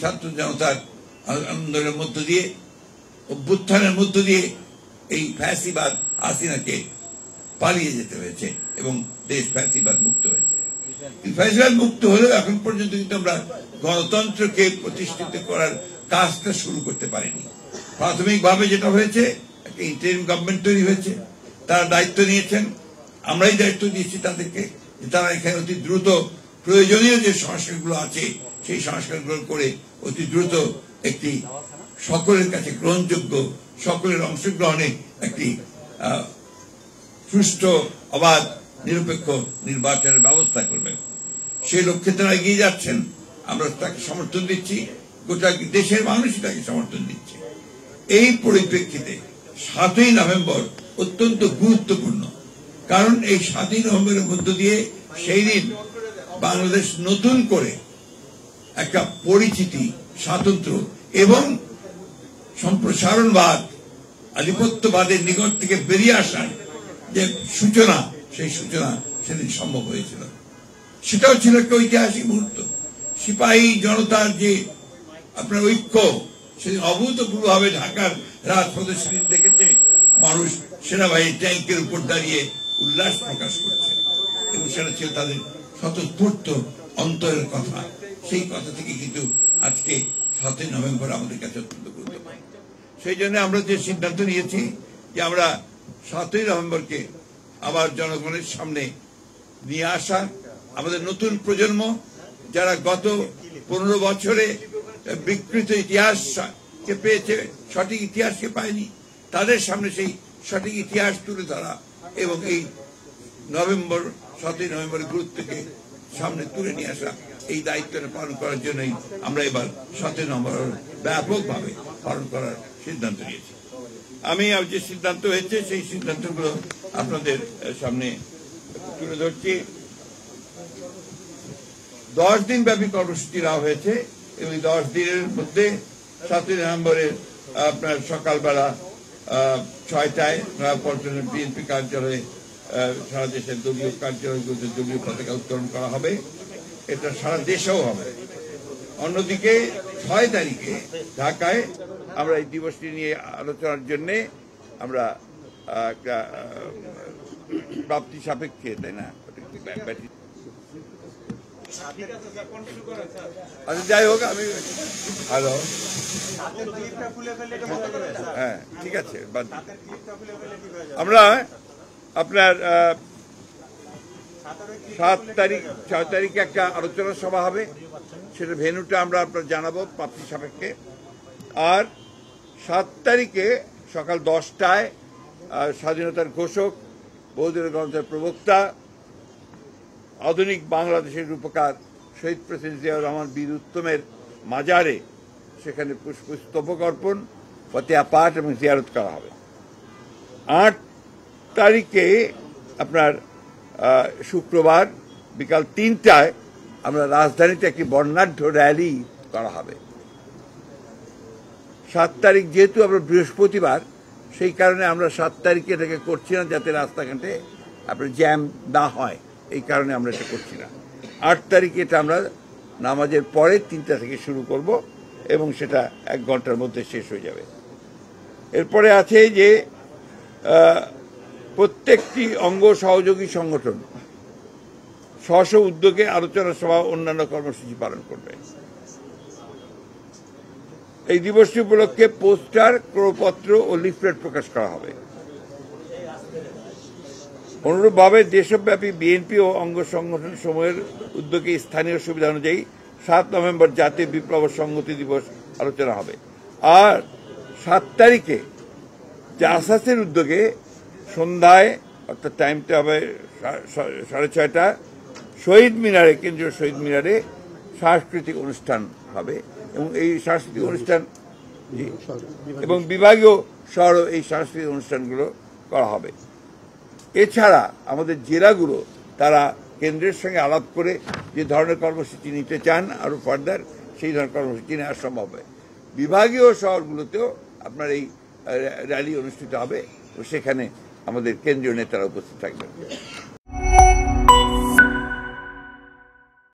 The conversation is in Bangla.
ছাত্র জনতার আন্দোলনের মধ্য দিয়ে, অভ্যুত্থানের মধ্য দিয়ে এই ফ্যাসিবাদ হাসিনাকে পালিয়ে যেতে হয়েছে এবং দেশ ফ্যাসিবাদ মুক্ত হয়েছে। ফ্যাসিবাদ মুক্ত হলেও এখন পর্যন্ত কিন্তু আমরা গণতন্ত্রকে প্রতিষ্ঠিত করার কাজটা শুরু করতে পারিনি। প্রাথমিকভাবে যেটা হয়েছে, একটা ইন্টারিম গভর্নমেন্ট তৈরি হয়েছে, তারা দায়িত্ব নিয়েছেন, আমরাই দায়িত্ব দিয়েছি তাদেরকে যে তারা এখানে অতি দ্রুত প্রয়োজনীয় যে সংস্কারগুলো আছে সেই সংস্কারগুলো করে অতি দ্রুত একটি সকলের কাছে গ্রহণযোগ্য, সকলের অংশগ্রহণে একটি সুষ্ঠু, অবাধ, নিরপেক্ষ নির্বাচনের ব্যবস্থা করবেন। সেই লক্ষ্যে তারা এগিয়ে যাচ্ছেন, আমরা তাকে সমর্থন দিচ্ছি, গোটা দেশের মানুষই তাকে সমর্থন দিচ্ছে। এই পরিপ্রেক্ষিতে 7ই নভেম্বর অত্যন্ত গুরুত্বপূর্ণ, কারণ এই 7ই নভেম্বরের মধ্য দিয়ে সেই দিন বাংলাদেশ নতুন করে একটা পরিচিতি, স্বাতন্ত্র্য এবং সম্প্রসারণবাদ, আধিপত্যবাদের নিকট থেকে বেরিয়ে আসার যে সূচনা, সেই সূচনা সেদিন সম্ভব হয়েছিল। সেটাও ছিল একটা ঐতিহাসিক মুহূর্ত। সিপাহী জনতার যে আপনার ঐক্য, সেদিন অভূতপূর্বভাবে ঢাকার রাজপথে সেদিন দেখেছে মানুষ সেনাবাহিনী ট্যাঙ্কের উপর দাঁড়িয়ে উল্লাস প্রকাশ করছে এবং সেটা ছিল তাদের স্বতঃস্ফূর্ত অন্তরের কথা। সেই কথা থেকে কিন্তু আজকে 7ই নভেম্বর আমাদের কাছে অত্যন্ত গুরুত্বপূর্ণ। সেই জন্য আমরা যে সিদ্ধান্ত নিয়েছি যে আমরা 7ই নভেম্বরকে আবার জনগণের সামনে নিয়ে আসা, আমাদের নতুন প্রজন্ম যারা গত 15 বছরে বিকৃত ইতিহাসকে পেয়েছে, সঠিক ইতিহাসকে পায়নি, তাদের সামনে সেই সঠিক ইতিহাস তুলে ধরা এবং এই 7ই নভেম্বরের গুরুত্বকে সামনে তুলে নিয়ে আসা, এই দায়িত্বটা পালন করার জন্যই আমরা এবার 7ই নভেম্বর ব্যাপকভাবে পালন করার সিদ্ধান্ত নিয়েছি। আমি যে সিদ্ধান্ত হয়েছে সেই সিদ্ধান্তগুলো আপনাদের সামনে তুলে ধরছি। 10 দিন ব্যাপী কর্মসূচি নেওয়া হয়েছে এবং 10 দিনের মধ্যে 7ই নভেম্বরের আপনার সকালবেলা 6টায় নয়াপল্টনের বিএনপি কার্যালয়ে সারা দেশের দলীয় কার্যালয়গুলোতে দলীয় পতাকা উত্তোলন করা হবে। এটা সারা দেশেও হবে। অন্যদিকে 6 তারিখে ঢাকায় আমরা এই দিবসটি নিয়ে আলোচনার জন্য আমরা একটা প্রাপ্তি সাপেক্ষে, তাই না, আচ্ছা যাই হোক, আমি হ্যালো, হ্যাঁ ঠিক আছে, আমরা আপনার 6 তারিখে একটা আলোচনা সভা হবে, সেটা ভেন্যুটা আমরা আপনার জানাবো প্রাপ্তি সাপেক্ষে। আর 7 তারিখে সকাল 10টায় স্বাধীনতার ঘোষক, বহুদিনের গণতন্ত্রের প্রবক্তা, আধুনিক বাংলাদেশের রূপকার শহীদ প্রেসিডেন্ট জিয়াউর রহমান বীর উত্তমের মাজারে সেখানে পুষ্পস্তবক অর্পণ, ফতেহা পাঠ এবং জিয়ারত করা হবে। 8 তারিখে আপনার শুক্রবার বিকাল 3টায় আমরা রাজধানীতে একটি বর্ণাঢ্য র্যালি করা হবে। 7 তারিখ যেহেতু আমরা বৃহস্পতিবার, সেই কারণে আমরা 7 তারিখে এটাকে করছি না, যাতে রাস্তাঘাটে আপনার জ্যাম না হয়, এই কারণে আমরা এটা করছি না। 8 তারিখে এটা আমরা নামাজের পরে 3টা থেকে শুরু করব এবং সেটা 1 ঘন্টার মধ্যে শেষ হয়ে যাবে। এরপরে আছে যে প্রত্যেকটি অঙ্গ সহযোগী সংগঠন স্ব উদ্যোগে আলোচনা সভা, অন্যান্য কর্মসূচি পালন করবে। এই দিবসটি উপলক্ষে পোস্টার, ক্রয়পত্র ও লিফলেট প্রকাশ করা হবে। অনুরূপভাবে দেশব্যাপী বিএনপি ও অঙ্গ সংগঠন সমূহের উদ্যোগে স্থানীয় সুবিধা অনুযায়ী 7 নভেম্বর জাতীয় বিপ্লব সংহতি দিবস আলোচনা হবে। আর 7 তারিখে জাসাসের উদ্যোগে সন্ধ্যায়, অর্থাৎ টাইমটা হবে 6:30, শহীদ মিনারে, কেন্দ্রীয় শহীদ মিনারে সাংস্কৃতিক অনুষ্ঠান হবে এবং এই সাংস্কৃতিক অনুষ্ঠান এবং বিভাগীয় শহরও এই সাংস্কৃতিক অনুষ্ঠানগুলো করা হবে। এছাড়া আমাদের জেলাগুলো তারা কেন্দ্রের সঙ্গে আলাপ করে যে ধরনের কর্মসূচি নিতে চান আরো ফার্দার, সেই ধরনের কর্মসূচি নেওয়া সম্ভব হবে। বিভাগীয় শহরগুলোতেও আপনার এই র্যালি অনুষ্ঠিত হবে, সেখানে আমাদের কেন্দ্রীয় নেতারা উপস্থিত থাকবেন।